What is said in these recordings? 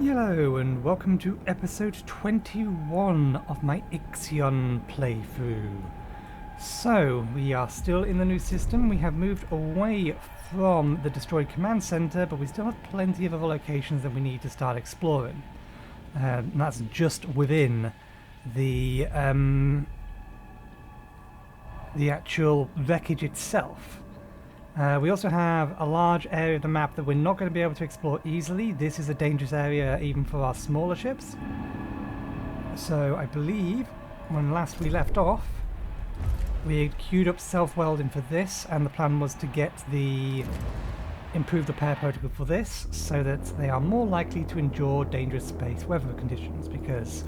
Hello and welcome to episode 21 of my IXION playthrough. So, we are still in the new system. We have moved away from the destroyed command center, but we still have plenty of other locations that we need to start exploring. And that's just within the actual wreckage itself. We also have a large area of the map that we're not going to be able to explore easily. This is a dangerous area even for our smaller ships. So I believe when last we left off, we had queued up self-welding for this, and the plan was to get the improved repair protocol for this so that they are more likely to endure dangerous space weather conditions, because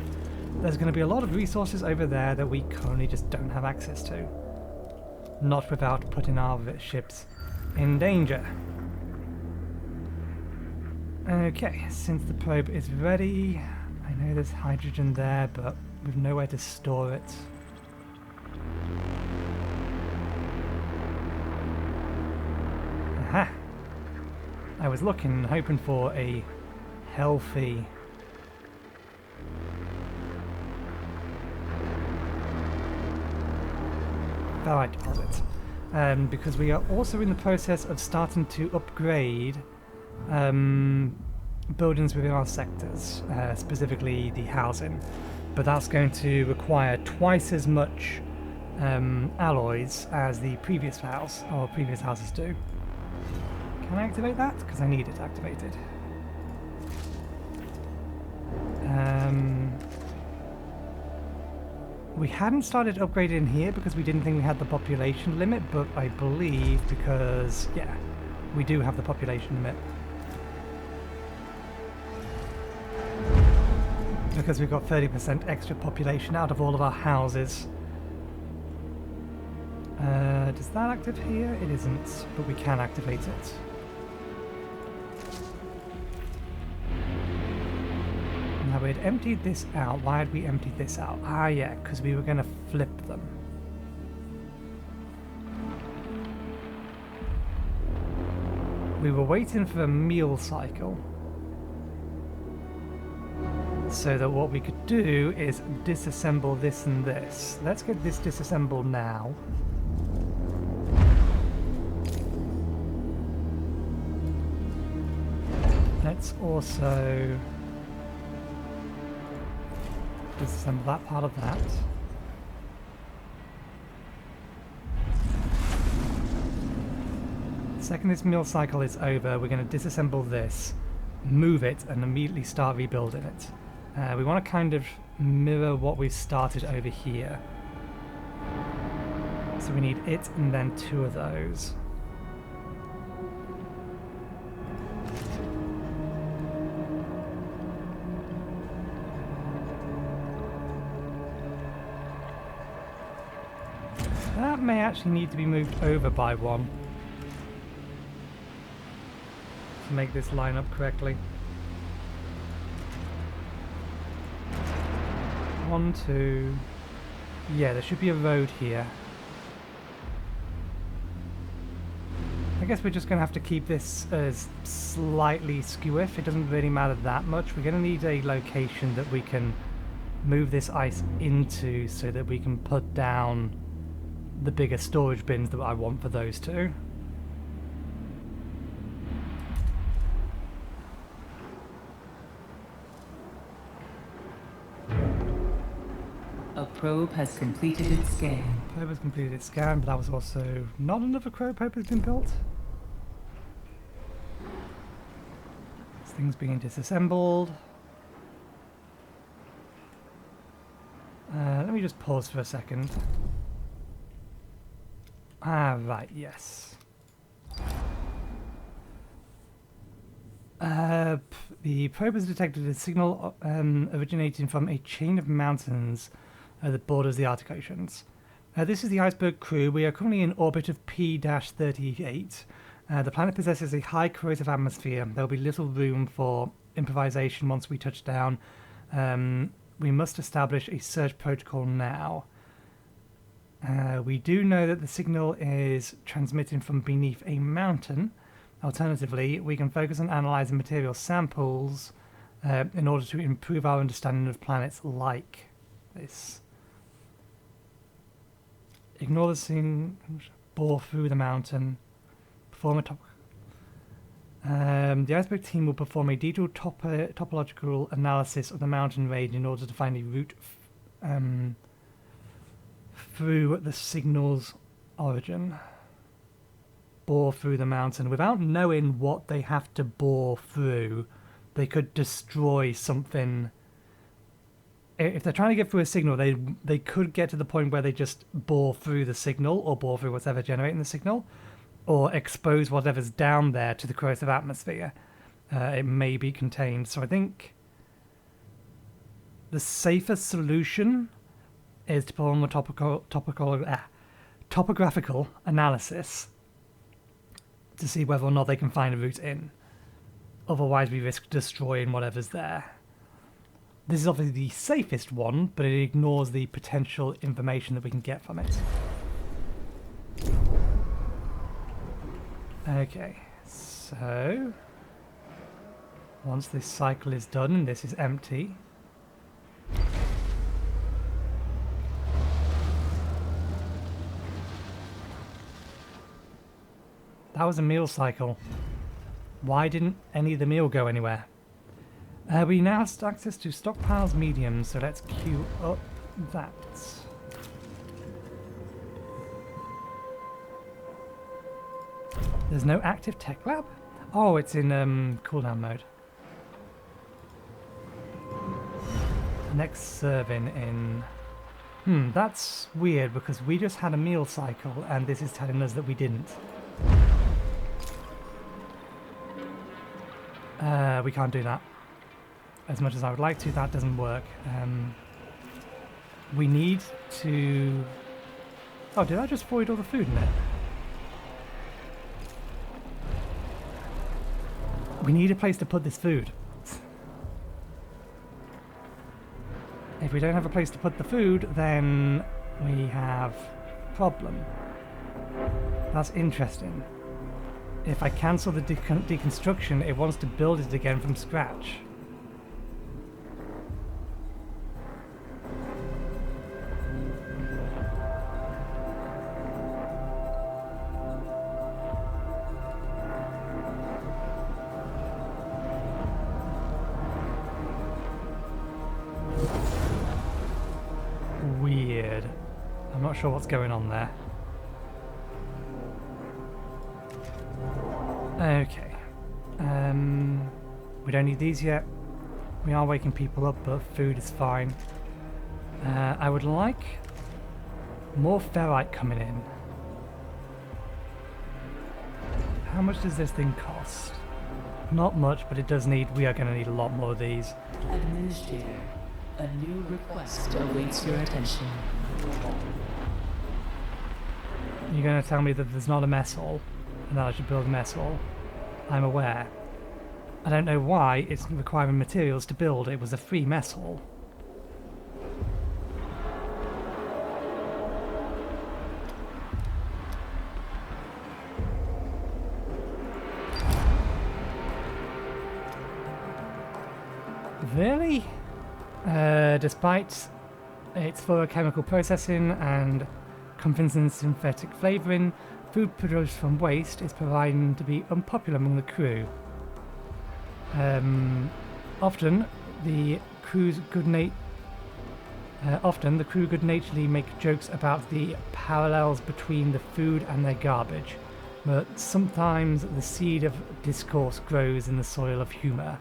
there's going to be a lot of resources over there that we currently just don't have access to. Not without putting our ships in danger. Okay, since the probe is ready, I know there's hydrogen there, but we've nowhere to store it. Aha! I was looking, hoping for a healthy ferrite deposit. Because we are also in the process of starting to upgrade buildings within our sectors, specifically the housing. But that's going to require twice as much alloys as the previous house, or previous houses do. Can I activate that? Because I need it activated. We hadn't started upgrading here because we didn't think we had the population limit, but I believe because, yeah, we do have the population limit. Because we've got 30% extra population out of all of our houses. Does that active here? It isn't, but we can activate it. Now we'd emptied this out. Why had we emptied this out? Ah yeah, because we were going to flip them. We were waiting for a meal cycle. So that what we could do is disassemble this and this. Let's get this disassembled now. Let's also disassemble that part of that. The second this meal cycle is over, we're going to disassemble this, move it, and immediately start rebuilding it. We want to kind of mirror what we've started over here. So we need it and then two of those. That may actually need to be moved over by one to make this line up correctly. 1, 2. Yeah, there should be a road here. I guess we're just going to have to keep this as slightly skew-if. It doesn't really matter that much. We're going to need a location that we can move this ice into so that we can put down the bigger storage bins that I want for those two. A probe has completed its scan. Probe has completed its scan, but that was also not another probe has been built. This thing's being disassembled. Let me just pause for a second. Ah, right, yes. The probe has detected a signal originating from a chain of mountains that borders the Arctic Oceans. This is the iceberg crew. We are currently in orbit of P-38. The planet possesses a high corrosive atmosphere. There will be little room for improvisation once we touch down. We must establish a search protocol now. We do know that the signal is transmitting from beneath a mountain. Alternatively, we can focus on analysing material samples in order to improve our understanding of planets like this. Ignore the scene, bore through the mountain, perform a the iceberg team will perform a detailed topological analysis of the mountain range in order to find a route through the signal's origin. Bore through the mountain. Without knowing what they have to bore through, they could destroy something. If they're trying to get through a signal, they could get to the point where they just bore through the signal, or bore through whatever generating the signal, or expose whatever's down there to the corrosive atmosphere. It may be contained. So I think the safest solution is to perform a topographical analysis to see whether or not they can find a route in. Otherwise we risk destroying whatever's there. This is obviously the safest one, but it ignores the potential information that we can get from it. Okay, so once this cycle is done and this is empty, that was a meal cycle. Why didn't any of the meal go anywhere? We now have access to stockpiles medium, so let's queue up that. There's no active tech lab? Oh, it's in cooldown mode. Next serving in... that's weird because we just had a meal cycle and this is telling us that we didn't. We can't do that. As much as I would like to, that doesn't work. We need to... Oh, did I just void all the food in it? We need a place to put this food. If we don't have a place to put the food, then we have a problem. That's interesting. If I cancel the deconstruction, it wants to build it again from scratch. Weird. I'm not sure what's going on there. Okay. We don't need these yet. We are waking people up, but food is fine. I would like more ferrite coming in. How much does this thing cost? Not much, but it does need... We are going to need a lot more of these. Administrator, a new request awaits your attention. You're going to tell me that there's not a mess hall and that I should build a mess hall? I'm aware. I don't know why it's requiring materials to build. It was a free mess hall. Really? Despite its thorough chemical processing and convincing synthetic flavouring, food produced from waste is proving to be unpopular among the crew. Often the crew good-naturedly make jokes about the parallels between the food and their garbage, but sometimes the seed of discourse grows in the soil of humour.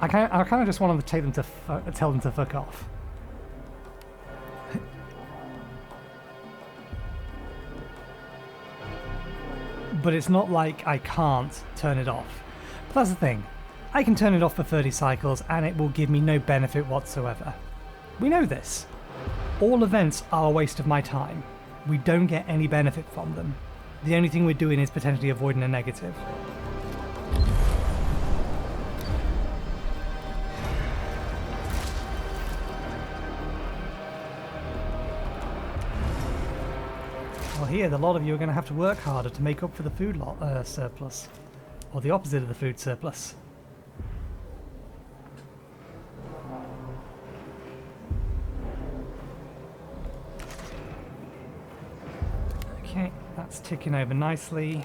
I kind of just want to take them to tell them to fuck off. But it's not like I can't turn it off. But that's the thing. I can turn it off for 30 cycles and it will give me no benefit whatsoever. We know this. All events are a waste of my time. We don't get any benefit from them. The only thing we're doing is potentially avoiding a negative. here, a lot of you are going to have to work harder to make up for the food surplus. Or the opposite of the food surplus. Okay, that's ticking over nicely.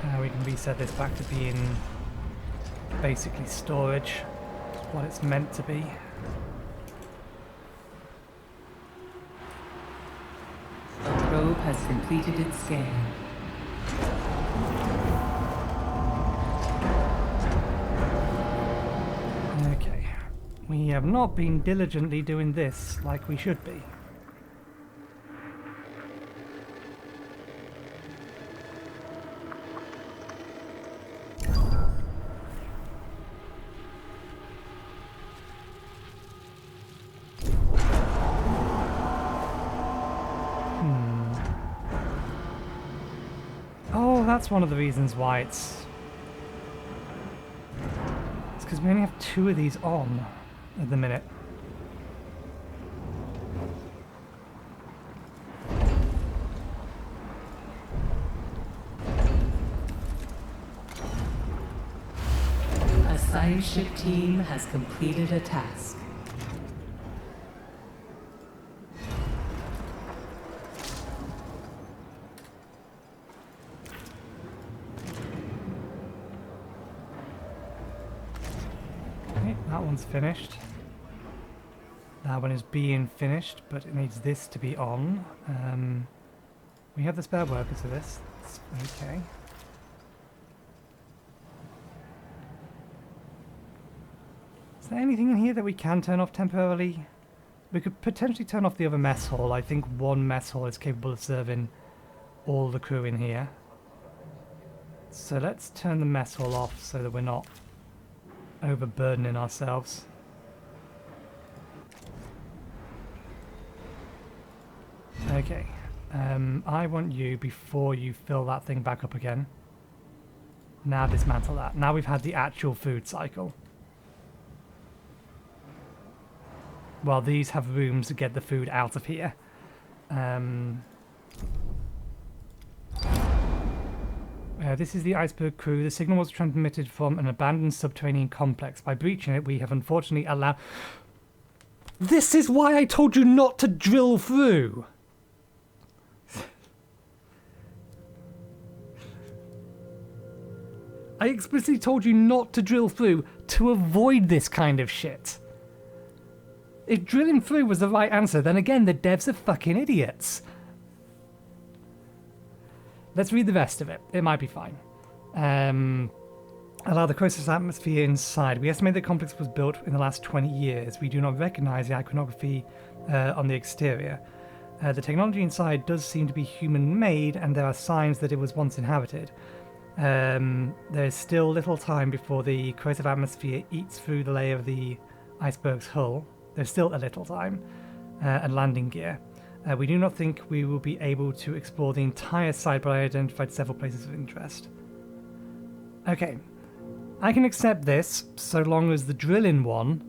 Now we can reset this back to being basically storage, what it's meant to be. The probe has completed its scan. Okay, we have not been diligently doing this like we should be. Oh, that's one of the reasons why it's because we only have 2 of these on at the minute. A science ship team has completed a task. That one's finished. That one is being finished, but it needs this to be on. We have the spare workers for this. It's okay. Is there anything in here that we can turn off temporarily? We could potentially turn off the other mess hall. I think one mess hall is capable of serving all the crew in here. So let's turn the mess hall off so that we're not overburdening ourselves. Okay, I want you, before you fill that thing back up again, now dismantle that. Now we've had the actual food cycle. Well, these have rooms to get the food out of here. This is the iceberg crew. The signal was transmitted from an abandoned subterranean complex. By breaching it, we have unfortunately allowed... This is why I told you not to drill through! I explicitly told you not to drill through to avoid this kind of shit. If drilling through was the right answer, then again, the devs are fucking idiots. Let's read the rest of it. It might be fine. Allow the closest atmosphere inside. We estimate the complex was built in the last 20 years. We do not recognize the iconography on the exterior. The technology inside does seem to be human-made, and there are signs that it was once inhabited. There is still little time before the corrosive atmosphere eats through the layer of the iceberg's hull. There's still a little time, and landing gear. We do not think we will be able to explore the entire site, but I identified several places of interest. Okay, I can accept this so long as the drilling one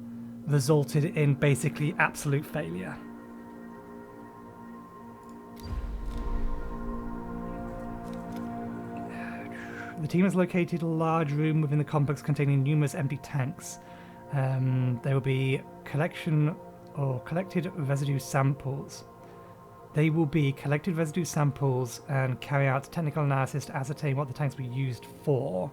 resulted in basically absolute failure. The team has located a large room within the complex containing numerous empty tanks. There will be collected residue samples. They will be collected residue samples and carry out technical analysis to ascertain what the tanks were used for.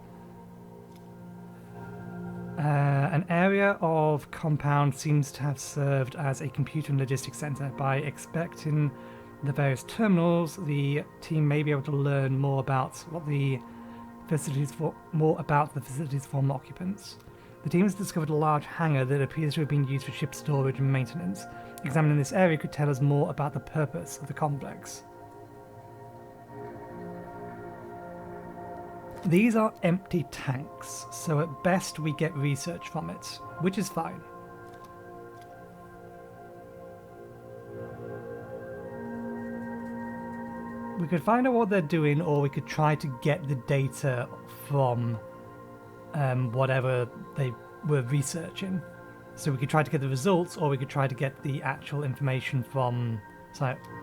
An area of compound seems to have served as a computer and logistics center. By inspecting the various terminals, the team may be able to learn more about the facilities former occupants. The team has discovered a large hangar that appears to have been used for ship storage and maintenance. Examining this area could tell us more about the purpose of the complex. These are empty tanks, so at best we get research from it, which is fine. We could find out what they're doing, or we could try to get the data from whatever they were researching. So we could try to get the results, or we could try to get the actual information from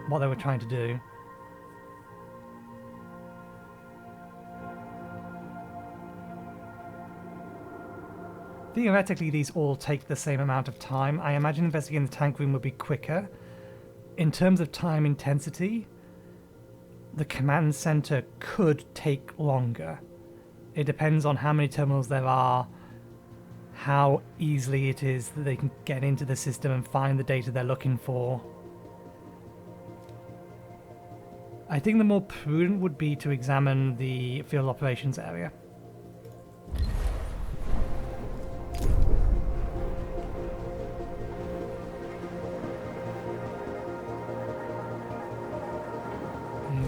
what they were trying to do. Theoretically, these all take the same amount of time. I imagine investigating the tank room would be quicker. In terms of time intensity, the command center could take longer. It depends on how many terminals there are, how easily it is that they can get into the system and find the data they're looking for. I think the more prudent would be to examine the field operations area.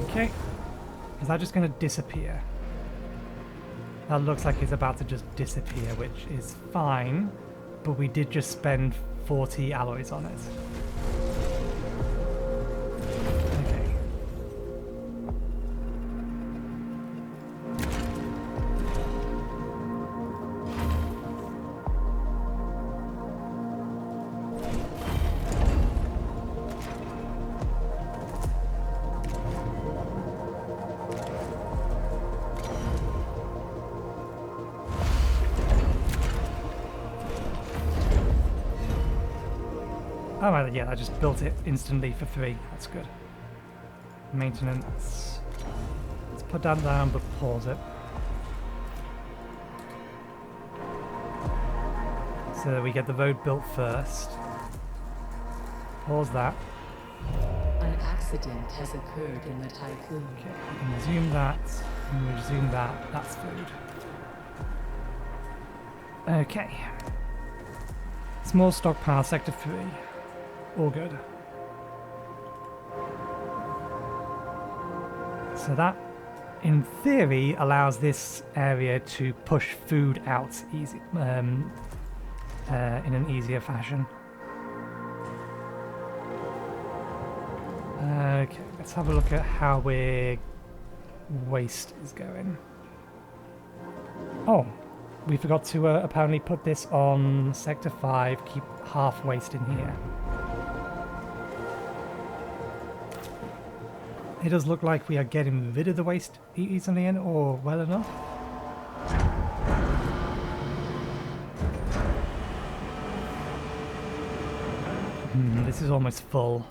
Okay, is that just going to disappear? That looks like it's about to just disappear, which is fine, but we did just spend 40 alloys on it. Okay. Oh, well, yeah, I just built it instantly for 3. That's good. Maintenance. Let's put that down, but pause it. So that we get the road built first. Pause that. An accident has occurred in the typhoon. Okay, we can resume that, and resume that. That's food. Okay. Small stockpile, sector 3. All good. So that, in theory, allows this area to push food out easy, in an easier fashion. Okay, let's have a look at how our waste is going. Oh, we forgot to apparently put this on Sector 5, keep half waste in here. It does look like we are getting rid of the waste easily or well enough. This is almost full.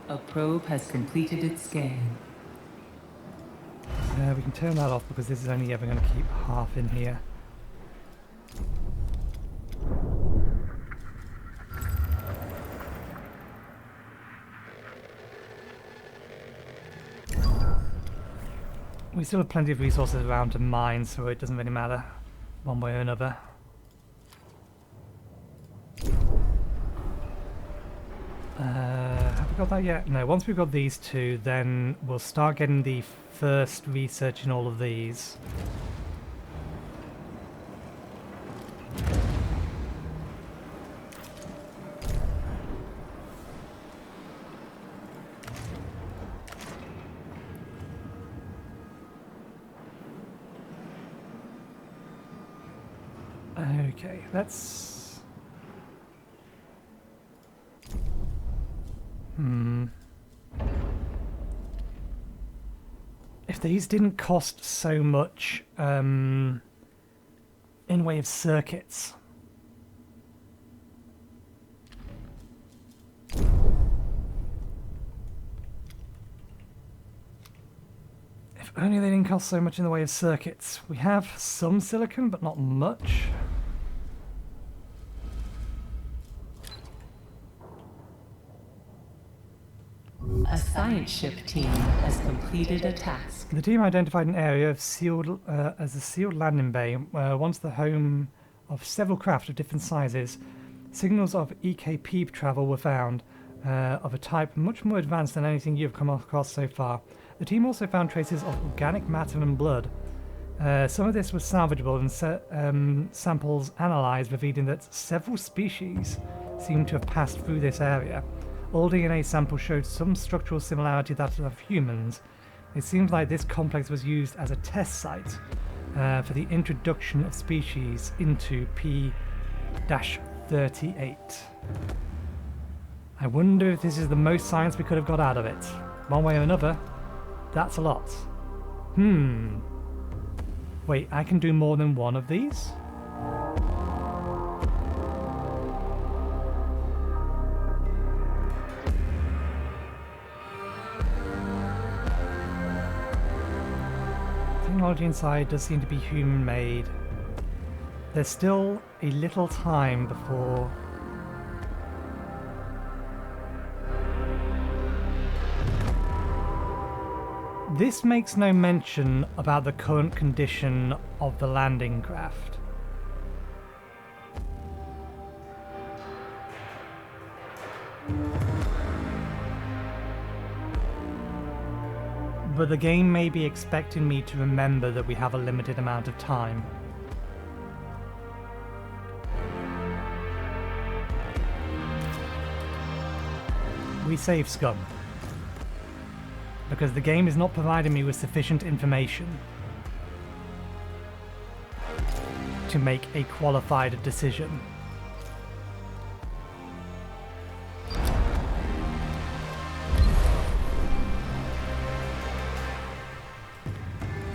A probe has completed its scan. We can turn that off because this is only ever going to keep half in here. We still have plenty of resources around to mine, so it doesn't really matter one way or another. Have we got that yet? No, once we've got these two, then we'll start getting the first research in all of these. Okay, let's... If these didn't cost so much in way of circuits. If only they didn't cost so much in the way of circuits. We have some silicon, but not much. A science ship team has completed a task. The team identified an area of sealed as a sealed landing bay, once the home of several craft of different sizes. Signals of EKP travel were found, of a type much more advanced than anything you've come across so far. The team also found traces of organic matter and blood. Some of this was salvageable, and samples analysed revealing that several species seem to have passed through this area. All DNA samples showed some structural similarity to that of humans. It seems like this complex was used as a test site for the introduction of species into P-38. I wonder if this is the most science we could have got out of it. One way or another, that's a lot. Wait, I can do more than one of these? Technology inside does seem to be human-made. There's still a little time before... This makes no mention about the current condition of the landing craft. But the game may be expecting me to remember that we have a limited amount of time. We save scum. Because the game is not providing me with sufficient information to make a qualified decision.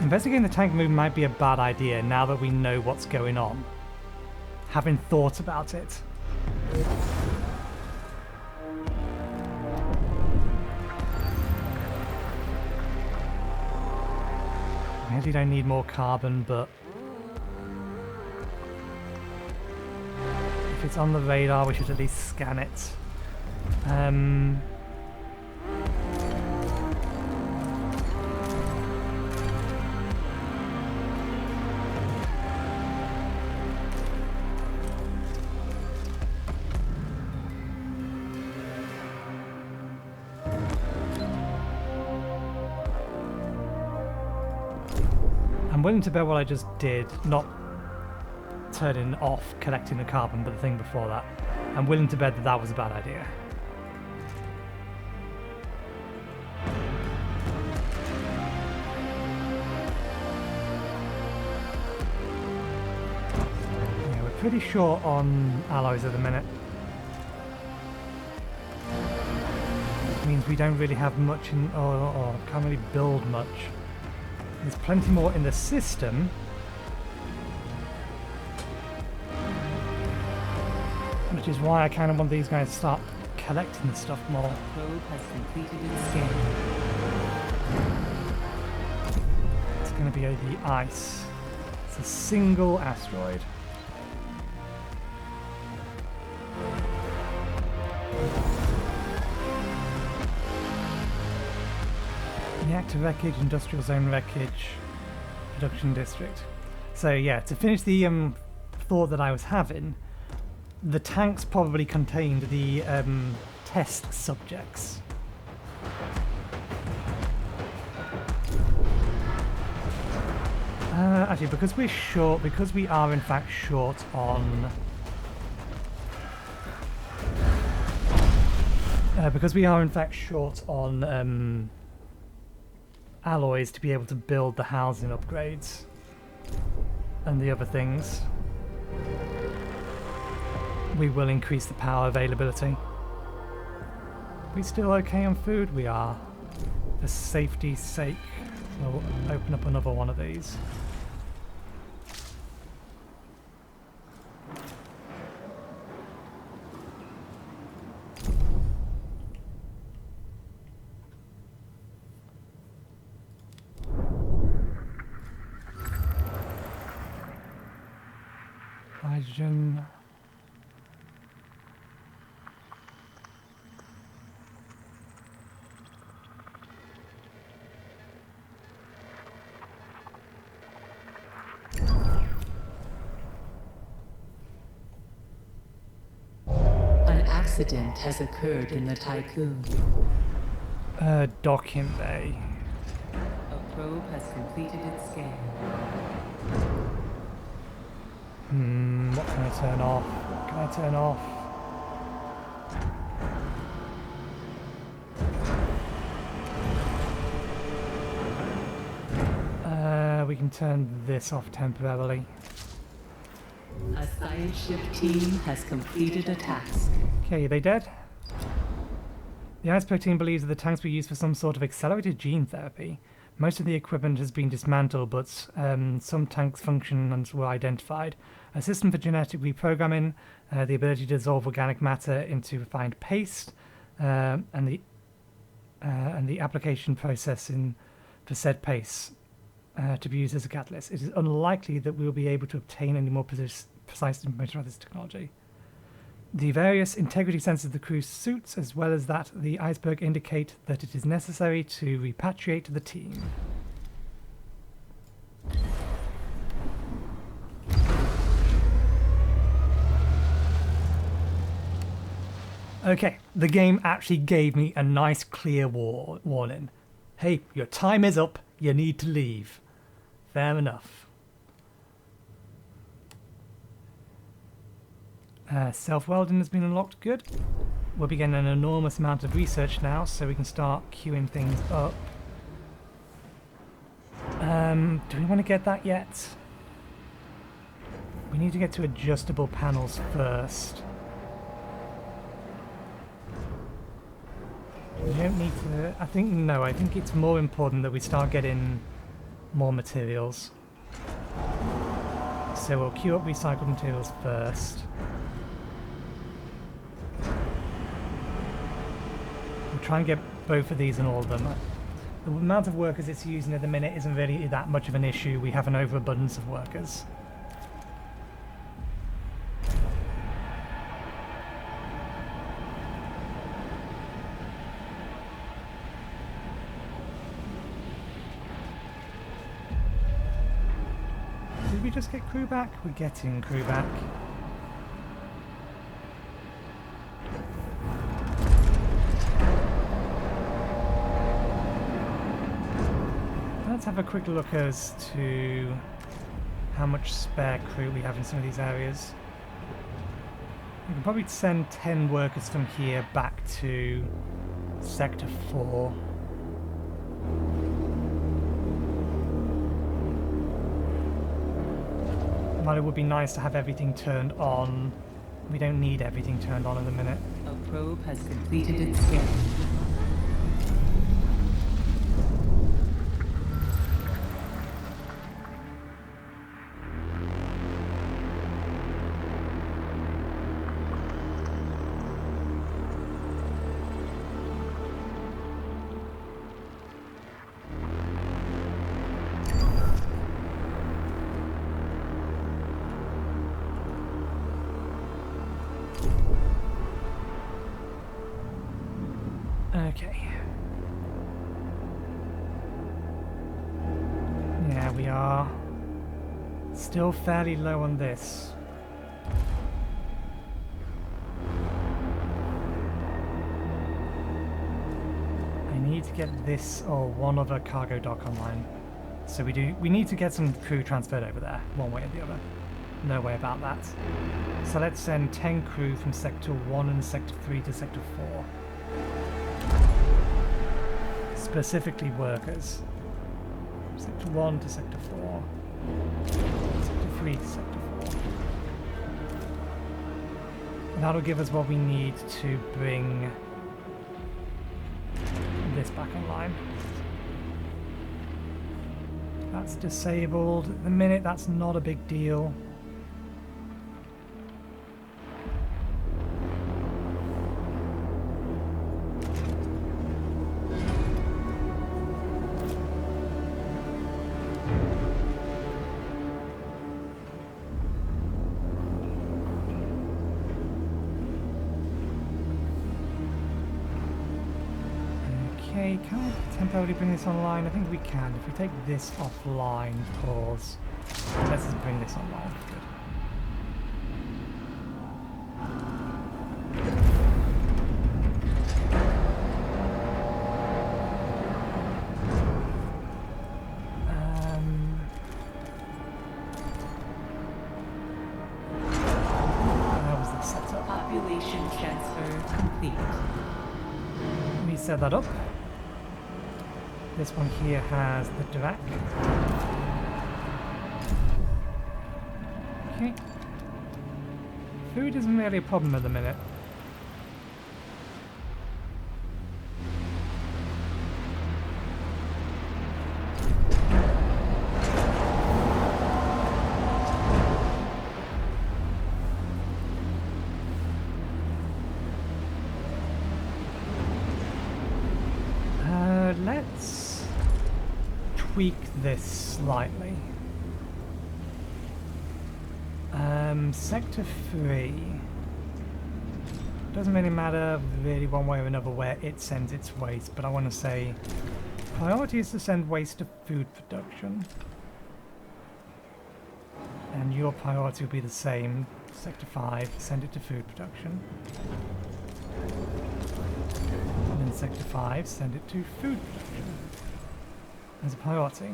Investigating the tank room might be a bad idea now that we know what's going on, having thought about it. I really don't need more carbon, but if it's on the radar, we should at least scan it. I'm willing to bet what I just did, not turning off collecting the carbon, but the thing before that. I'm willing to bet that that was a bad idea. Yeah, we're pretty short on alloys at the minute. It means we don't really have much in, or can't really build much. There's plenty more in the system. Which is why I kind of want these guys to start collecting the stuff more. Probe has completed its scan. It's going to be the ice. It's a single asteroid. Reactor wreckage, industrial zone wreckage, production district. So yeah, to finish the thought that I was having, the tanks probably contained the test subjects. Actually, because we're short, because we are in fact short on alloys to be able to build the housing upgrades and the other things, we will increase the power availability. We still okay on food? We are. For safety's sake, we'll open up another one of these. Hydrogen. An accident has occurred in the Tycoon. Docking bay. A probe has completed its scan. What can I turn off? What can I turn off? can turn this off temporarily. A science ship team has completed a task. Okay, are they dead? The iceberg team believes that the tanks were used for some sort of accelerated gene therapy. Most of the equipment has been dismantled, but some tanks' functions were identified. A system for genetic reprogramming, the ability to dissolve organic matter into refined paste, and the application processing for said paste to be used as a catalyst. It is unlikely that we will be able to obtain any more precise information about this technology. The various integrity sensors of the crew's suits, as well as that of the iceberg, indicate that it is necessary to repatriate the team. Okay, the game actually gave me a nice clear warning. Hey, your time is up, you need to leave. Fair enough. Self-welding has been unlocked, good. We'll be getting an enormous amount of research now, so we can start queuing things up. Do we want to get that yet? We need to get to adjustable panels first. We don't need to... I think it's more important that we start getting more materials. So we'll queue up recycled materials first. We'll try and get both of these and all of them. The amount of workers it's using at the minute isn't really that much of an issue. We have an overabundance of workers. Did we just get crew back? We're getting crew back. Let's have a quick look as to how much spare crew we have in some of these areas. We can probably send 10 workers from here back to Sector 4. While it would be nice to have everything turned on, we don't need everything turned on at the minute. A probe has completed its scan. Okay. Yeah, we are still fairly low on this. I need to get this or one other cargo dock online. So we need to get some crew transferred over there, one way or the other. No way about that. So let's send 10 crew from Sector 1 and Sector 3 to Sector 4. Specifically workers. Sector 1 to Sector 4. Sector 3 to Sector 4. And that'll give us what we need to bring this back online. That's disabled. At the minute, that's not a big deal. Okay, can I temporarily bring this online? I think we can. If we take this offline, pause. Let's just bring this online. Good. How was that set up? Population transfer complete. Let me set that up. This one here has the direct. Okay. Food isn't really a problem at the minute. Let's tweak this slightly. Sector 3. Doesn't really matter really one way or another where it sends its waste, but I want to say priority is to send waste to food production. And your priority will be the same. Sector 5, send it to food production. And then Sector 5, send it to food production as a priority.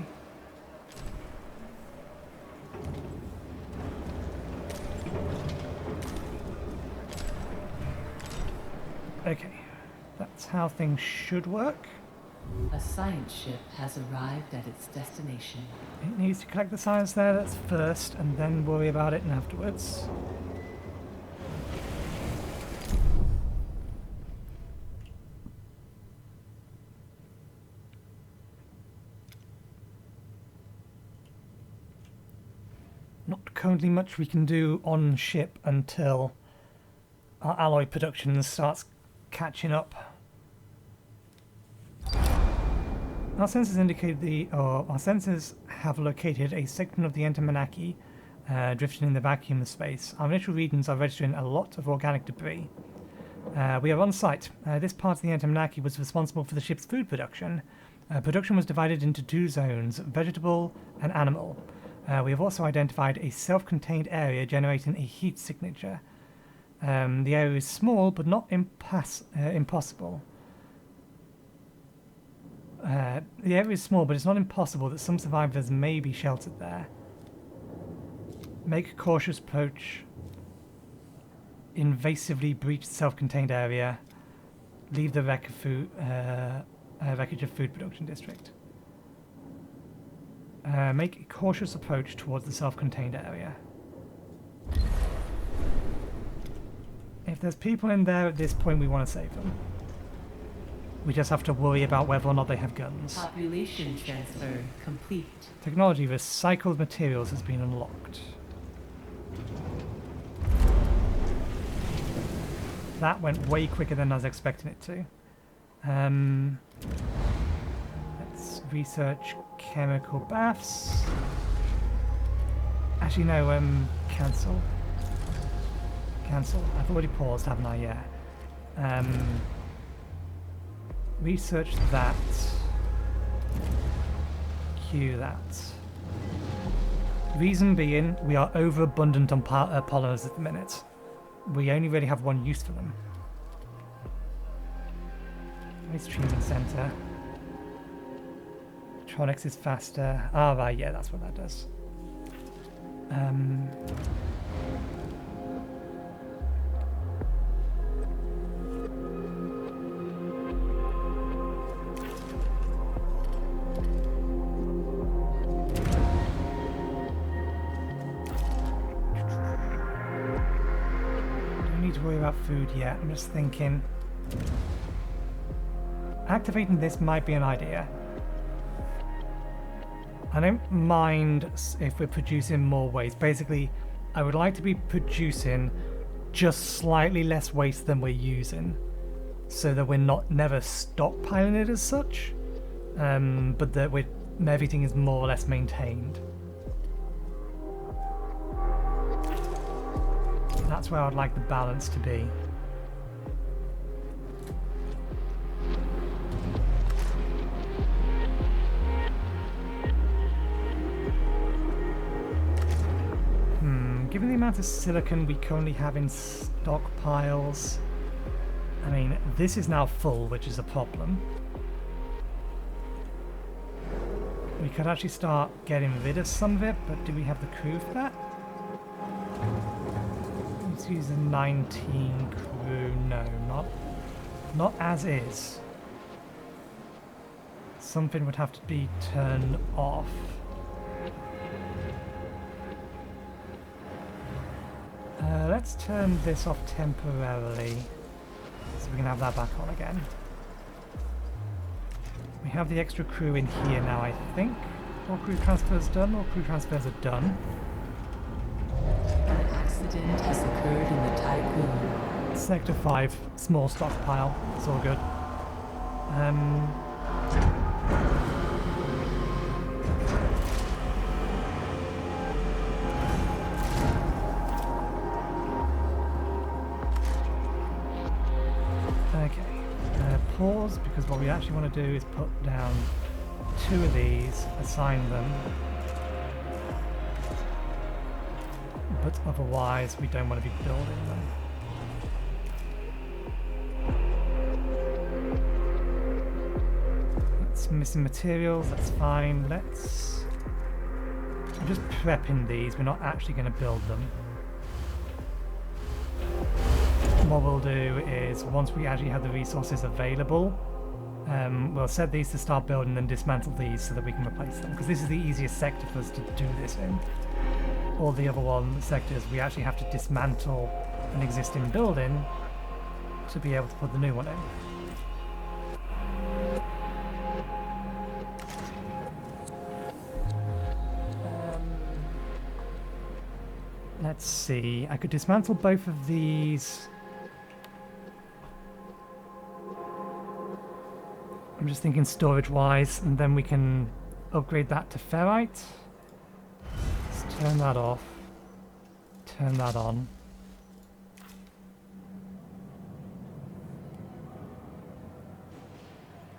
Okay, that's how things should work. A science ship has arrived at its destination. It needs to collect the science there, that's first, and then worry about it afterwards. Not currently much we can do on ship until our alloy production starts catching up. Our sensors indicate our sensors have located a segment of the Entamanaki drifting in the vacuum of space. Our initial readings are registering a lot of organic debris. We are on site. This part of the Entamanaki was responsible for the ship's food production. Production was divided into two zones, vegetable and animal. We have also identified a self-contained area generating a heat signature. The area is small but not impossible. The area is small, but it's not impossible that some survivors may be sheltered there. Make a cautious approach. Invasively breach the self-contained area. Leave the wreckage of food production district. Make a cautious approach towards the self-contained area. If there's people in there at this point, we want to save them. We just have to worry about whether or not they have guns. Population transfer complete. Technology recycled materials has been unlocked. That went way quicker than I was expecting it to. Let's research chemical baths. Actually, no, cancel. Cancel. I've already paused, haven't I? Yeah. Research that. Queue that. Reason being, we are overabundant on polymers at the minute. We only really have one use for them. Waste treatment center. Electronics is faster. Ah, right, yeah, that's what that does. Worry about food yet. I'm just thinking activating this might be an idea. I don't mind if we're producing more waste. Basically, I would like to be producing just slightly less waste than we're using, so that we're never stockpiling it as such, but that everything is more or less maintained. That's where I'd like the balance to be. Given the amount of silicon we currently have in stockpiles, I mean, this is now full, which is a problem. We could actually start getting rid of some of it, but do we have the crew for that? Let's use a 19 crew. No, not as is. Something would have to be turned off. let's turn this off temporarily so we can have that back on again. We have the extra crew in here now, I think. All crew transfers done, all crew transfers are done. An accident has occurred in the Tycoon. Sector 5, small stockpile, it's all good. Okay, pause, because what we actually want to do is put down 2 of these, assign them. But otherwise we don't want to be building them. That's missing materials, that's fine. I'm just prepping these, we're not actually going to build them. What we'll do is, once we actually have the resources available, we'll set these to start building and then dismantle these so that we can replace them, because this is the easiest sector for us to do this in. All the other sectors we actually have to dismantle an existing building to be able to put the new one in. Let's see, I could dismantle both of these. I'm just thinking storage wise, and then we can upgrade that to ferrite. Let's turn that off, turn that on.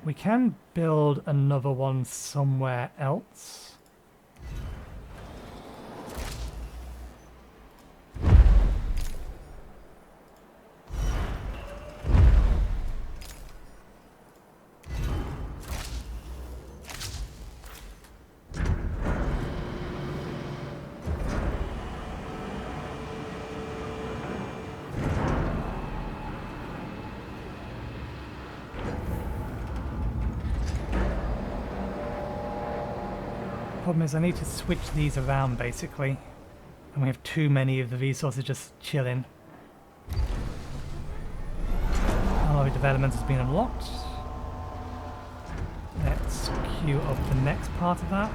We can build another one somewhere else. Problem is I need to switch these around basically, and we have too many of the resources just chilling. Our development has been unlocked. Let's queue up the next part of that.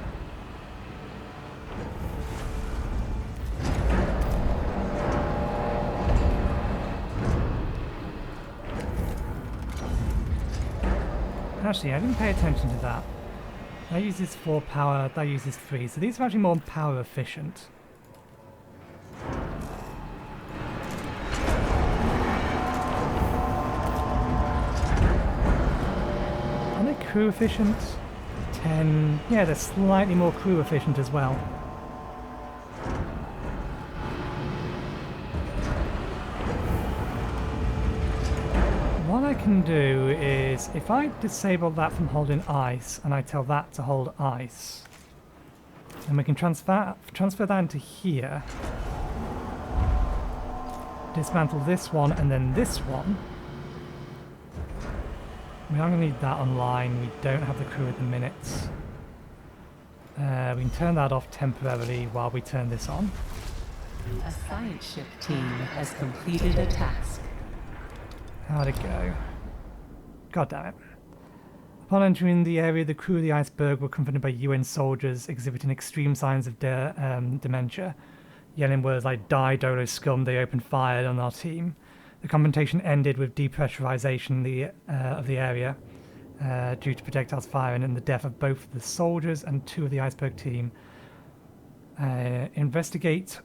Actually, I didn't pay attention to that. That uses 4 power, that uses 3, so these are actually more power efficient. Are they crew efficient? 10, yeah, they're slightly more crew efficient as well. What I can do is, if I disable that from holding ice, and I tell that to hold ice, then we can transfer that into here, dismantle this one and then this one. We are going to need that online, we don't have the crew at the minute. We can turn that off temporarily while we turn this on. A science ship team has completed a task. How'd it go? God damn it. Upon entering the area, the crew of the iceberg were confronted by UN soldiers exhibiting extreme signs of dementia. Yelling words like "Die, Dolo scum," they opened fire on our team. The confrontation ended with depressurization of the area due to projectiles firing and the death of both the soldiers and 2 of the iceberg team. Investigating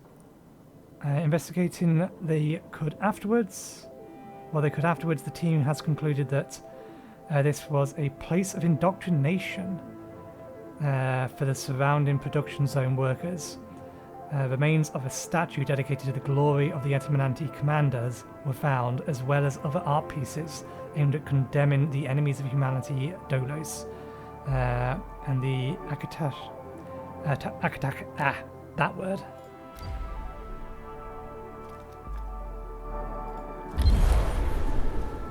they could afterwards, the team has concluded that this was a place of indoctrination for the surrounding production zone workers. Remains of a statue dedicated to the glory of the Ep21 commanders were found, as well as other art pieces aimed at condemning the enemies of humanity, Dolos, and the that word.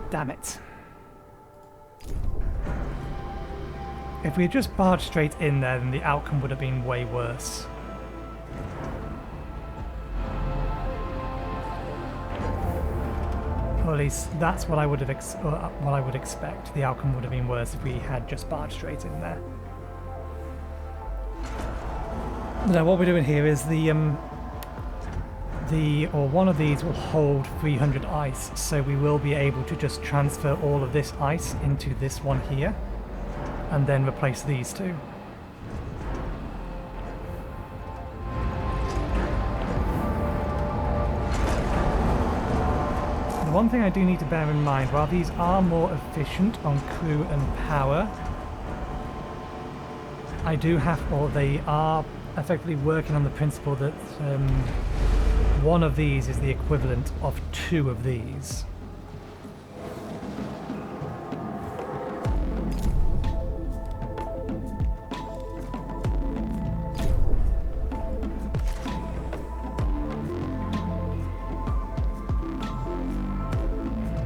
Damn it. If we had just barged straight in there, then the outcome would have been way worse. at least that's what I would have what I would expect. The outcome would have been worse if we had just barged straight in there. Now what we're doing here is one of these will hold 300 ice, so we will be able to just transfer all of this ice into this one here, and then replace these two. The one thing I do need to bear in mind, while these are more efficient on crew and power, I do have, or they are effectively working on the principle that one of these is the equivalent of two of these.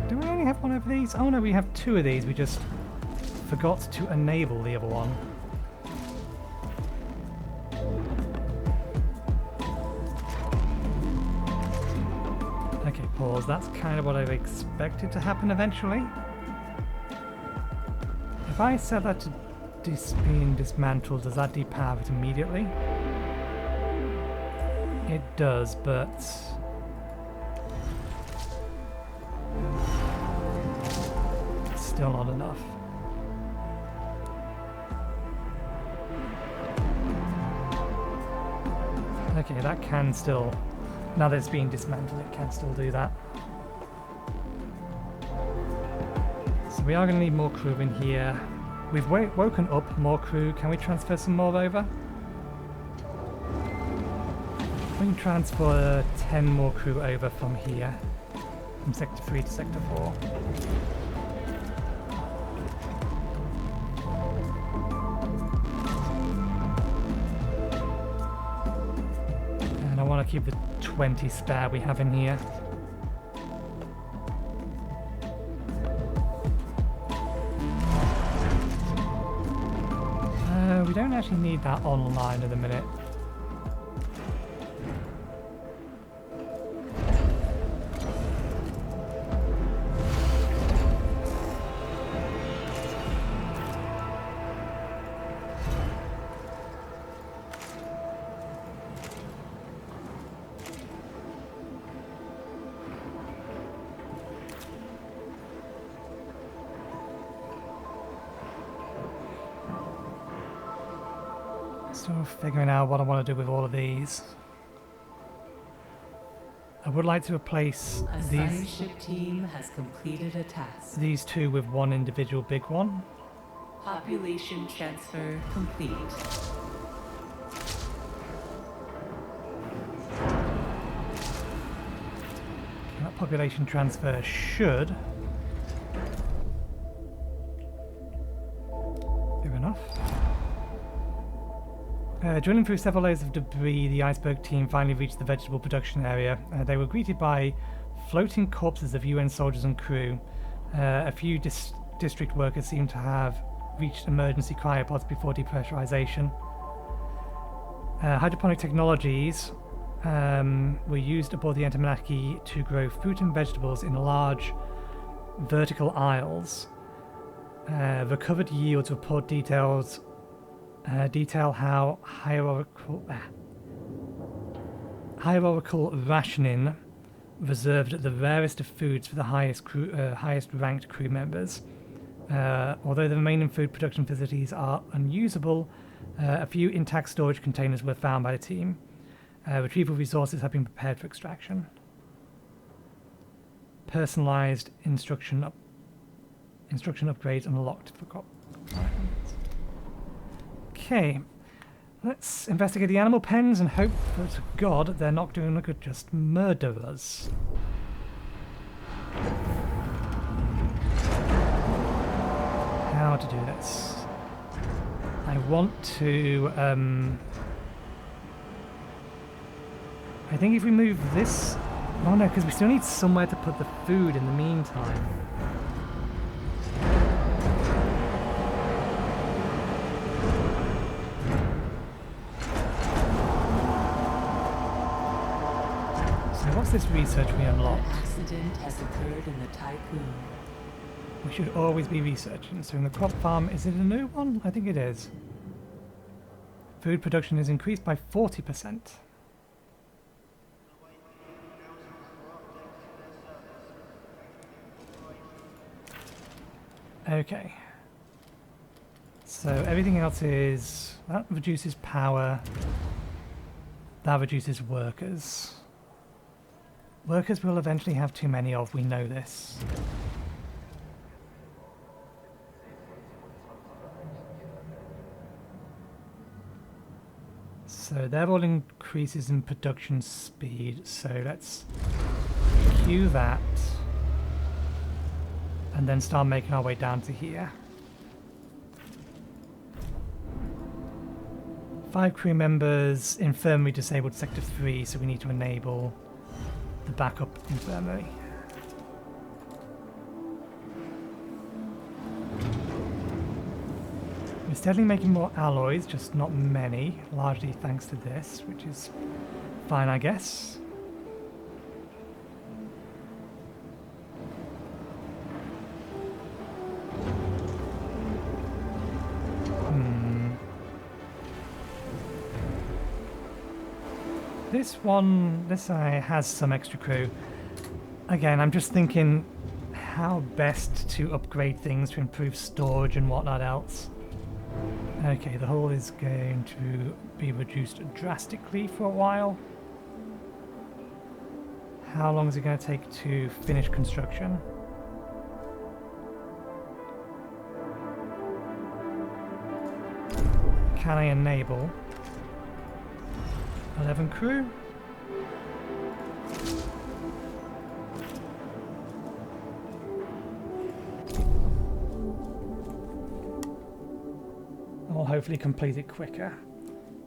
Do we only have one of these? Oh no, we have two of these. We just forgot to enable the other one. Okay, pause. That's kind of what I've expected to happen eventually. If I set that to being dismantled, does that depower it immediately? It does, but it's still not enough. Okay, that can still, now that it's being dismantled, it can still do that. So we are going to need more crew in here. We've woken up more crew. Can we transfer some more over? We can transfer 10 more crew over from here, from Sector 3 to Sector 4. And I want to keep the 20 spare we have in here. We don't actually need that online at the minute. Still figuring out what I want to do with all of these. I would like to replace science ship team has completed a task. These two with one individual big one. Population transfer complete. That population transfer should do enough. Drilling through several layers of debris, the iceberg team finally reached the vegetable production area. They were greeted by floating corpses of UN soldiers and crew. A few district workers seem to have reached emergency cryopods before depressurization. Hydroponic technologies were used aboard the Entomanaki to grow fruit and vegetables in large vertical aisles. Recovered yields report detail how hierarchical rationing reserved the rarest of foods for the highest ranked crew members. Although the remaining food production facilities are unusable, a few intact storage containers were found by the team. Retrieval resources have been prepared for extraction. Personalized instruction upgrades unlocked for compartments. Okay, let's investigate the animal pens and hope that God they're not doing look at just murder us. How to do this? I want to. I think if we move this. Oh no, because we still need somewhere to put the food in the meantime. What's this research we An unlocked? accident has occurred in the tycoon. We should always be researching. So in the crop farm, is it a new one? I think it is. Food production is increased by 40%. Okay. So everything else is... that reduces power. That reduces workers. Workers we'll eventually have too many of, we know this. So they're all increases in production speed, so let's queue that and then start making our way down to here. 5 crew members, infirmary disabled sector 3, so we need to enable the backup infirmary. We're steadily making more alloys, just not many, largely thanks to this, which is fine, I guess. This has some extra crew. Again, I'm just thinking how best to upgrade things to improve storage and whatnot else. Okay, the hull is going to be reduced drastically for a while. How long is it going to take to finish construction? Can I enable 11 crew? I'll hopefully complete it quicker.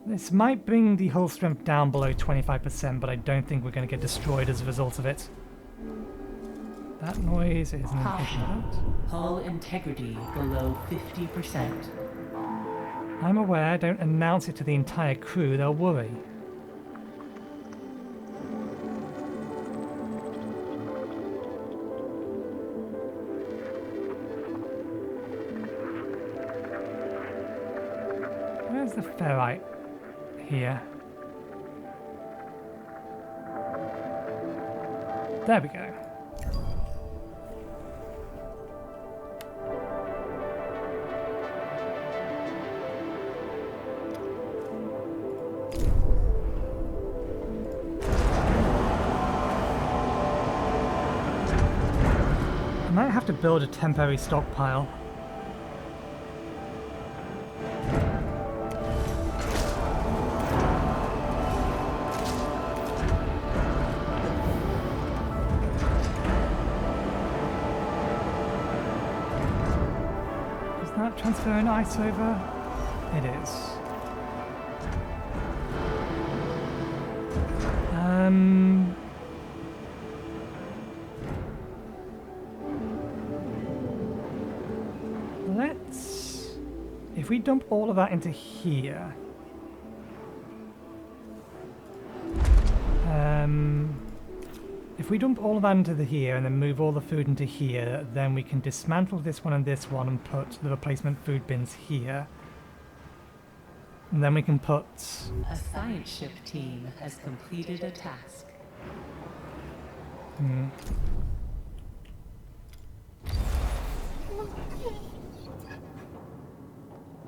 This might bring the hull strength down below 25%, but I don't think we're going to get destroyed as a result of it. That noise is an impediment. Hull integrity below 50%. I'm aware, don't announce it to the entire crew, they'll worry. Where's the ferrite? Here. There we go. I might have to build a temporary stockpile. Transferring ice over? It is. Let's... if we dump all of that into here... if we dump all of that into here and then move all the food into here, then we can dismantle this one and put the replacement food bins here. And then we can put... A science ship team has completed a task.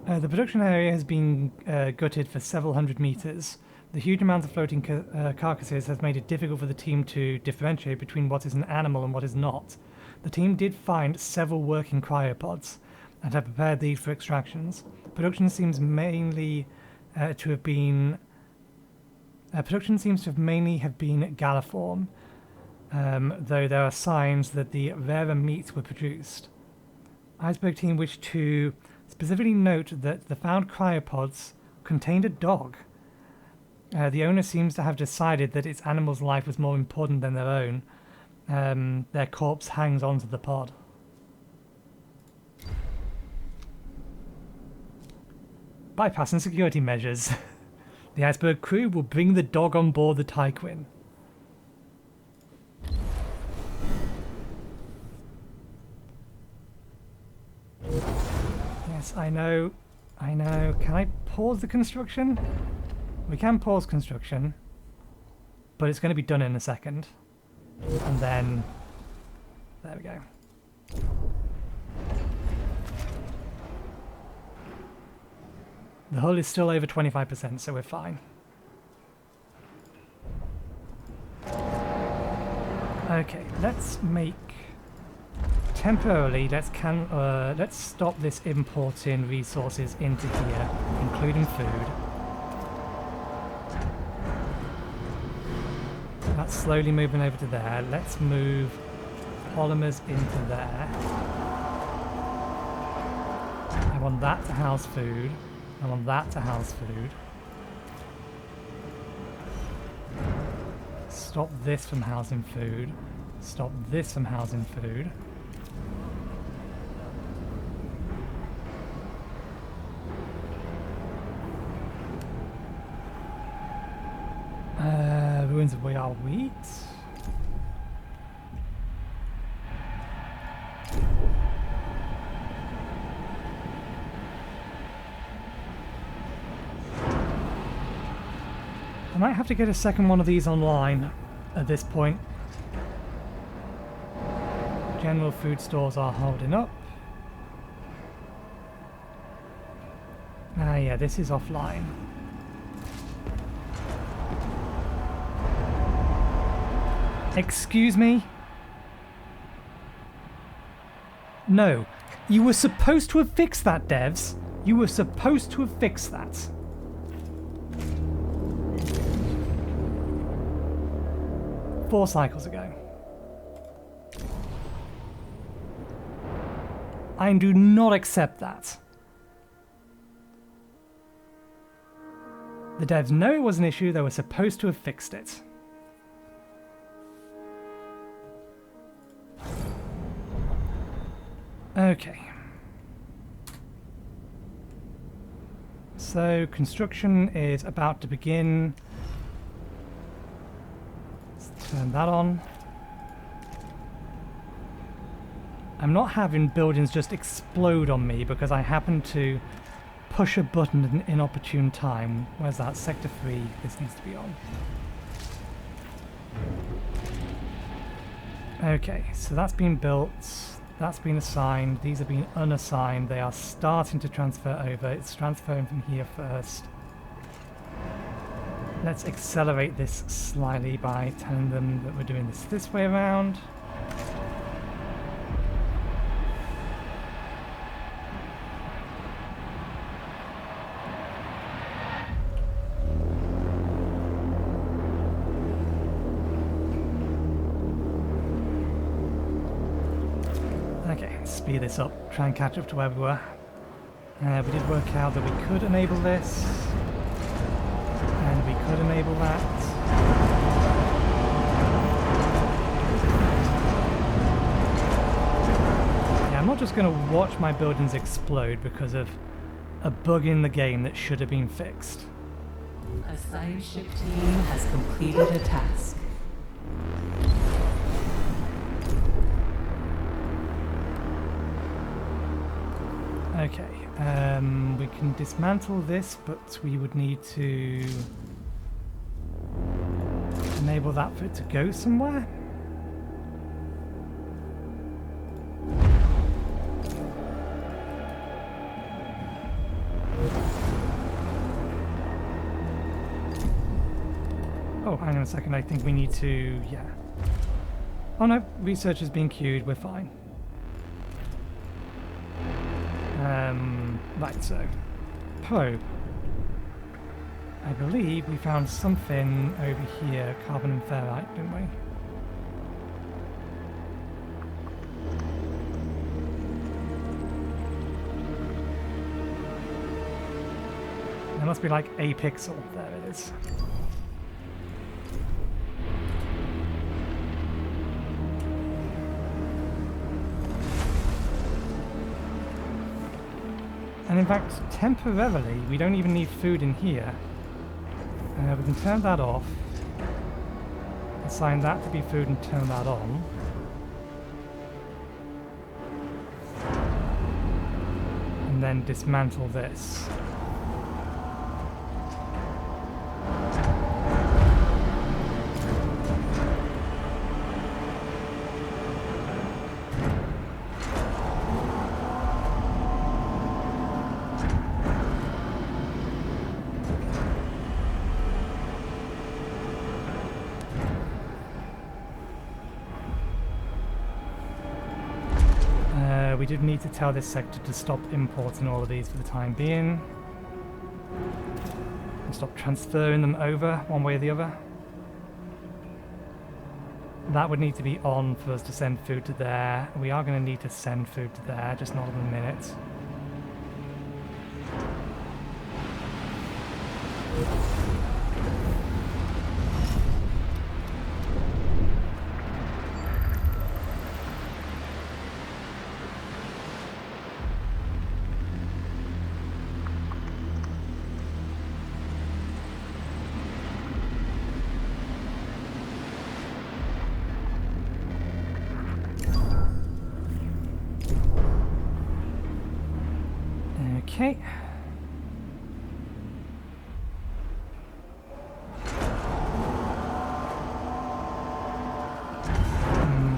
The production area has been gutted for several hundred meters. The huge amount of floating carcasses has made it difficult for the team to differentiate between what is an animal and what is not. The team did find several working cryopods and have prepared these for extractions. Production seems mainly to have been galliform, though there are signs that the rarer meats were produced. Iceberg team wished to specifically note that the found cryopods contained a dog. The owner seems to have decided that its animal's life was more important than their own. Their corpse hangs onto the pod. Bypassing security measures. The Iceberg crew will bring the dog on board the Tyquin. Yes, I know. I know. Can I pause the construction? We can pause construction, but it's going to be done in a second. And then... there we go. The hull is still over 25%, so we're fine. Okay, let's make... temporarily, let's stop this importing resources into here, including food. That's slowly moving over to there. Let's move polymers into there. I want that to house food. I want that to house food. Stop this from housing food. Stop this from housing food. Ruins of our wheat. I might have to get a second one of these online at this point. General food stores are holding up. Ah, yeah, this is offline. Excuse me? No. You were supposed to have fixed that, devs. You were supposed to have fixed that. Four cycles ago. I do not accept that. The devs know it was an issue, they were supposed to have fixed it. Okay. So, construction is about to begin. Let's turn that on. I'm not having buildings just explode on me because I happen to push a button at an inopportune time. Where's that? Sector 3. This needs to be on. Okay, so that's been built. That's been assigned. These have been unassigned. They are starting to transfer over. It's transferring from here first. Let's accelerate this slightly by telling them that we're doing this way around. Speed this up, try and catch up to where we were. We did work out that we could enable this, and we could enable that. Yeah, I'm not just going to watch my buildings explode because of a bug in the game that should have been fixed. A science ship team has completed a task. Okay, we can dismantle this, but we would need to enable that for it to go somewhere. Oh, hang on a second, I think we need to, yeah. Oh no, research is being queued, we're fine. Right, so, probe. I believe we found something over here, carbon and ferrite, didn't we? There must be like a pixel. There it is. And in fact, temporarily, we don't even need food in here. We can turn that off, assign that to be food and turn that on. And and then dismantle this. We did need to tell this sector to stop importing all of these for the time being. And stop transferring them over one way or the other. That would need to be on for us to send food to there. We are going to need to send food to there, just not in a minute. Okay.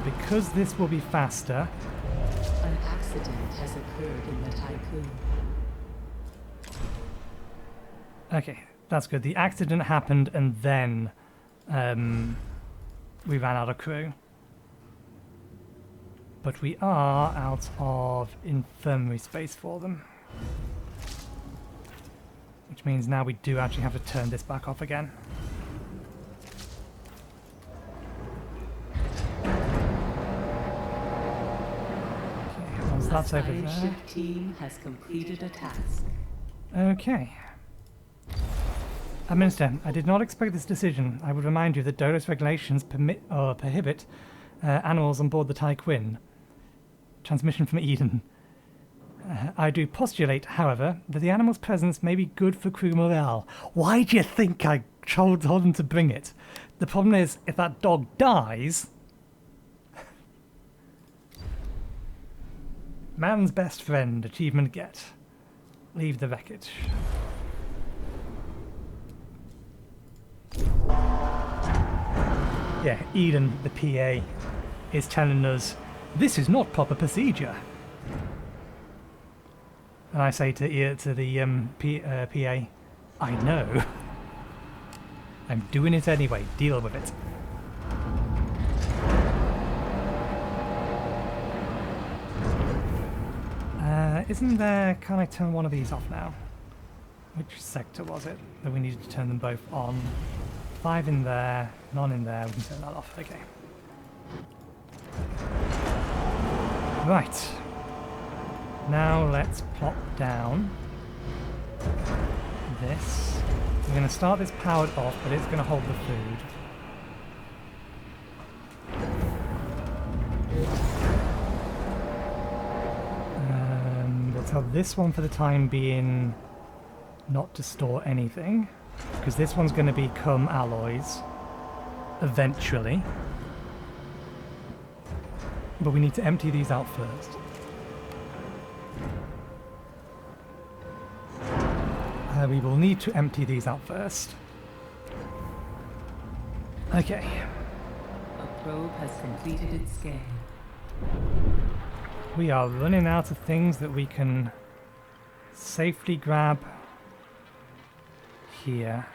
Because this will be faster. An accident has occurred in the Tycoon. Okay, that's good. The accident happened and then we ran out of crew. But we are out of infirmary space for them. Which means now we do actually have to turn this back off again. Okay, once that's over there. The ship team has completed a task. Okay. Minister, I did not expect this decision. I would remind you that Dodos regulations permit or prohibit animals on board the Tycoon. Transmission from Eden. I do postulate, however, that the animal's presence may be good for crew morale. Why do you think I told them to bring it? The problem is, if that dog dies... Man's best friend, achievement get. Leave the wreckage. Yeah, Eden, the PA, is telling us, this is not proper procedure. And I say to the PA, I know. I'm doing it anyway. Deal with it. Isn't there... Can I turn one of these off now? Which sector was it that we needed to turn them both on? 5 in there, none in there. We can turn that off. Okay. Right. Now let's plop down this. We're going to start this powered off, but it's going to hold the food. We'll tell this one for the time being not to store anything, because this one's going to become alloys eventually. But we need to empty these out first. We will need to empty these out first. Okay. A probe has completed its scan. We are running out of things that we can safely grab here.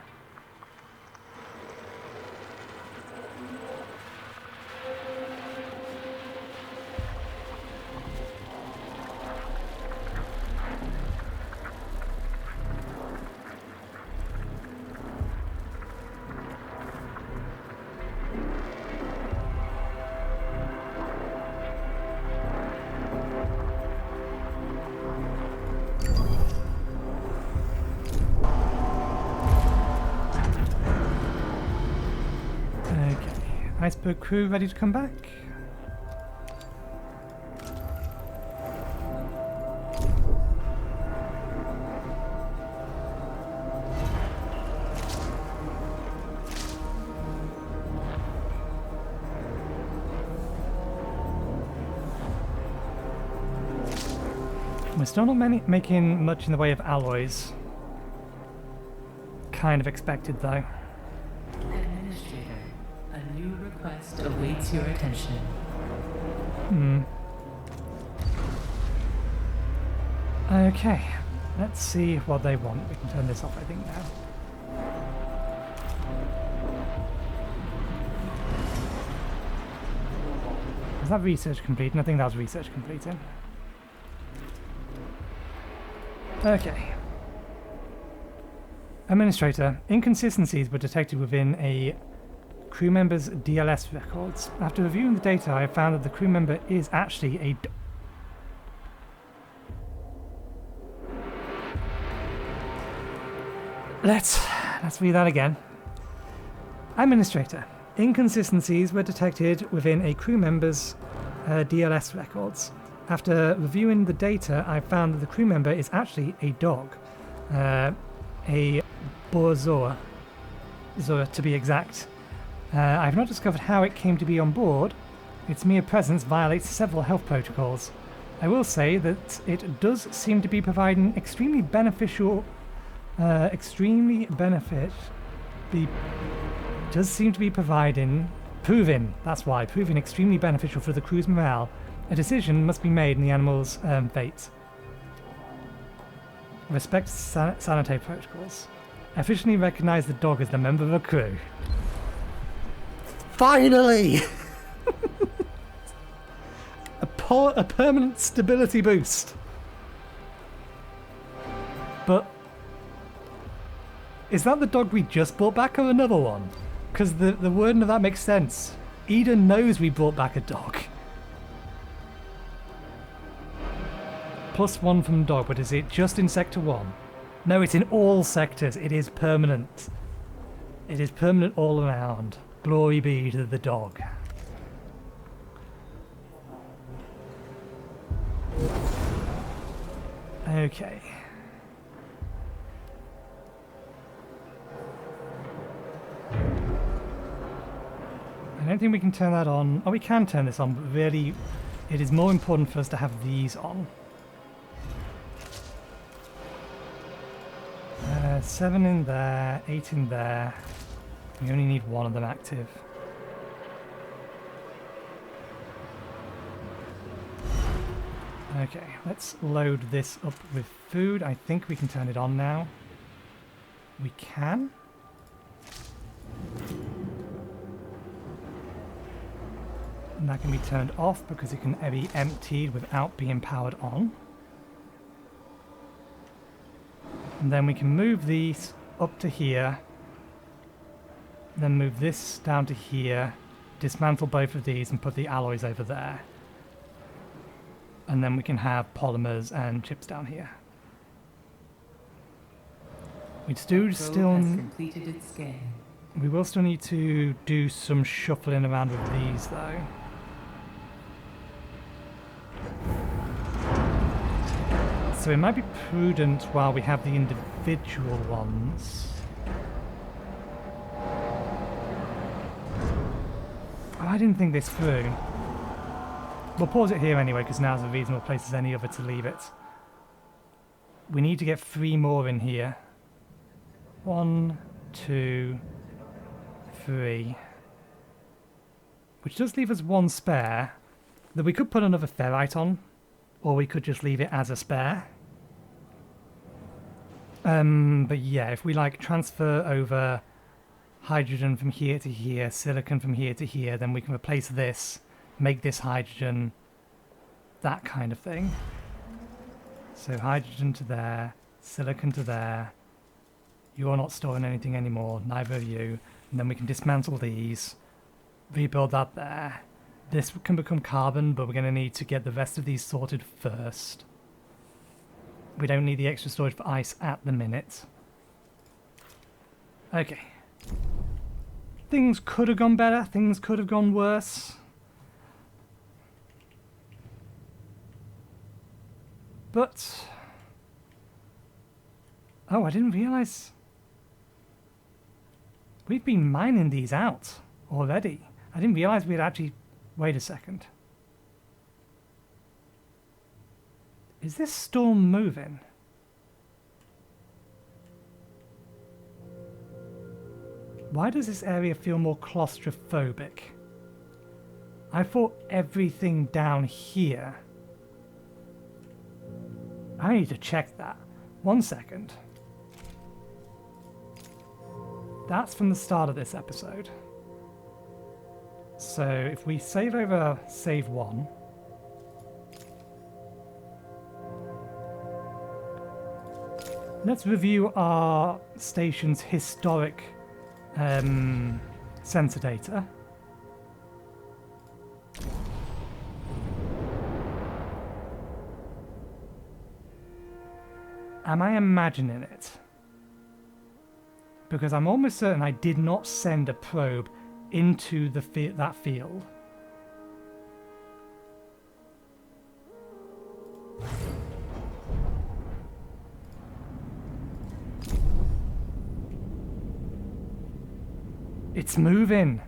Iceberg crew ready to come back? We're still not making much in the way of alloys. Kind of expected, though. Administrator, a new request awaits your attention. Okay, let's see what they want. We can turn this off, I think, now. Was that research complete? I think that was research completed. Okay. Administrator, inconsistencies were detected within a crew member's DLS records. After reviewing the data, I have found that the crew member is actually a... Let's read that again. Administrator, inconsistencies were detected within a crew member's DLS records. After reviewing the data, I found that the crew member is actually a dog. A Borzor, Zora to be exact. I have not discovered how it came to be on board. Its mere presence violates several health protocols. I will say that it does seem to be providing extremely beneficial... proving, extremely beneficial for the crew's morale. A decision must be made in the animal's fate. Respect sanitary protocols. Officially recognize the dog as the member of a crew. Finally! a permanent stability boost. But is that the dog we just brought back or another one? Because the wording of that makes sense. Eden knows we brought back a dog. +1 from dog, but is it just in Sector 1? No, it's in all sectors. It is permanent. It is permanent all around. Glory be to the dog. Okay. I don't think we can turn that on. Oh, we can turn this on, but really, it is more important for us to have these on. 7 in there, 8 in there. We only need one of them active. Okay, let's load this up with food. I think we can turn it on now. We can. And that can be turned off because it can be emptied without being powered on. And then we can move these up to here. Then move this down to here. Dismantle both of these and put the alloys over there. And then we can have polymers and chips down here. We still completed its scan. We will still need to do some shuffling around with these though. So it might be prudent while we have the individual ones. Oh, I didn't think this through. We'll pause it here anyway because now's a reasonable place as any other to leave it. We need to get 3 more in here. 1, 2, 3. Which does leave us 1 spare that we could put another ferrite on, or we could just leave it as a spare. But yeah, if we like transfer over hydrogen from here to here, silicon from here to here, then we can replace this, make this hydrogen, that kind of thing. So hydrogen to there, silicon to there. You're not storing anything anymore, neither are you. And then we can dismantle these, rebuild that there. This can become carbon, but we're going to need to get the rest of these sorted first. We don't need the extra storage for ice at the minute. Okay. Things could have gone better, things could have gone worse. But... oh, I didn't realise... we've been mining these out already. I didn't realise we had actually... wait a second. Is this storm moving? Why does this area feel more claustrophobic? I thought everything down here. I need to check that. 1 second. That's from the start of this episode. So if we save over save 1. Let's review our station's historic sensor data. Am I imagining it? Because I'm almost certain I did not send a probe into that field. It's moving.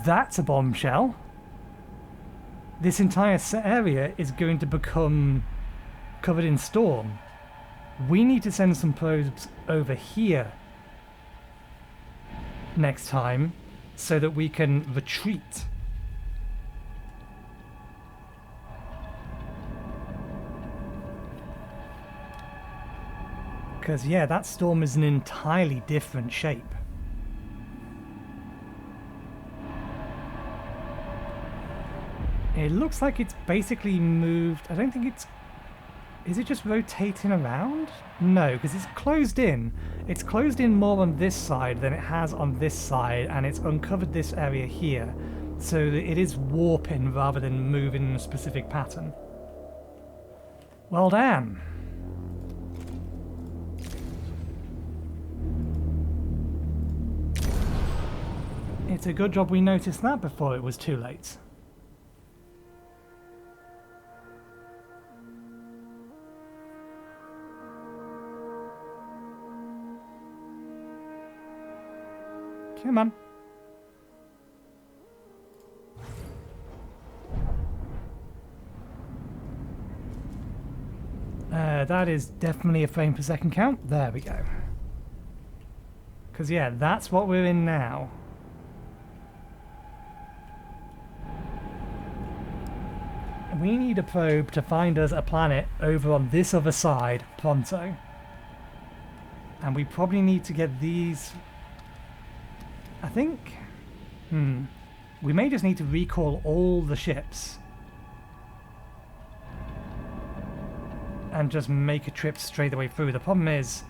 That's a bombshell. This entire area is going to become covered in storm. We need to send some probes over here next time so that we can retreat. Because, yeah, that storm is an entirely different shape. It looks like it's basically moved. I don't think it's... Is it just rotating around? No, because it's closed in. It's closed in more on this side than it has on this side, and it's uncovered this area here. So that it is warping rather than moving in a specific pattern. Well, damn. It's a good job we noticed that before it was too late. Come on. That is definitely a frame per second count. There we go. Because, yeah, that's what we're in now. We need a probe to find us a planet over on this other side pronto. And we probably need to get these... I think... We may just need to recall all the ships. And just make a trip straight the way through. The problem is...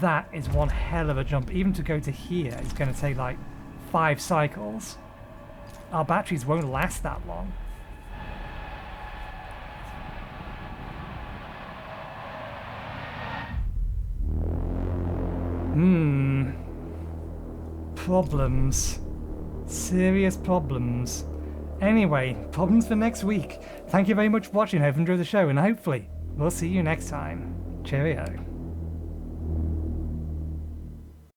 That is one hell of a jump. Even to go to here is going to take like 5 cycles. Our batteries won't last that long. Problems. Serious problems. Anyway, problems for next week. Thank you very much for watching. I hope you enjoyed the show, and hopefully we'll see you next time. Cheerio.